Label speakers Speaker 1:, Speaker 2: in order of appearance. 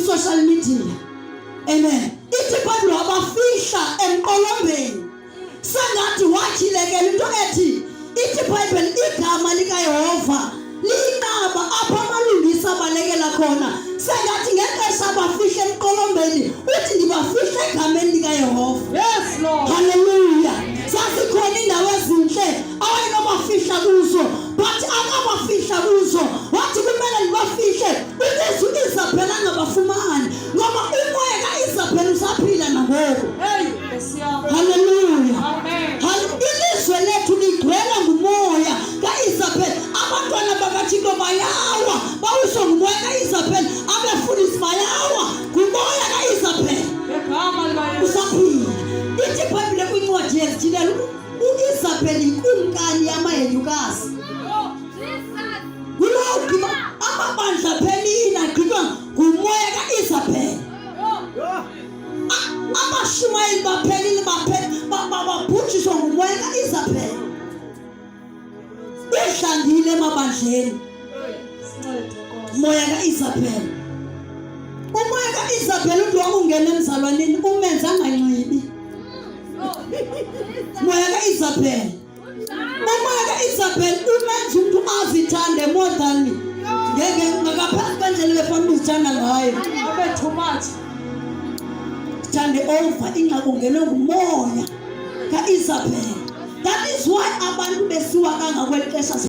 Speaker 1: social media. Amen. Ithi iBhayibheli wabafihla emqolombeni. Sengathi wathilekela into ethi ithi iBhayibheli igama likaYehova linqaba apha amalungisa abalekela khona. Sengathi ngexesha abafihla emqolombeni uthi ndibafihla egameni likaYehova. Yes Lord. Hallelujah. Sasikhona indawo ezinhle awayenobafihla kuzo, but akabafihla kuzo. Wathi kumele ndibafihle ilizwi Isabheli angabafumani, ngoba umoya kaIsabheli usaphila nangoku. Hallelujah. Amen. Ilizwe lethu ligcwele ngumoya kaIsabheli. Abantwana bakaThixo bayawa bawiswa ngumoya kaIsabheli. Abafundisi bayawa ngumoya kaIsabheli. Usaphila. Ithi iBhayibheli kwincwadi yesithilelo uIsabheli inkumkani yamaHenyukazi. Kulokhu amabandla phelina agqitywa ngumoya kaIsabheli. Abashumayeli baphelile babhujiswa ngumoya kaIsabheli. Behlangile emabandleni. Moya kaIsabheli. Umoya kaIsabheli uthi wakungena emzalwaneni umenze anganxibi. Moya kaIsabheli. Umoya kaIsabheli umenze umuntu azithande more than ngeke ngakaphansi kwendlela befana uzithanda ngayo. Abe too much. Thande over ingakungena ngumoya kaIsabheli. That is why abantu besiwa kangaka kweli xesha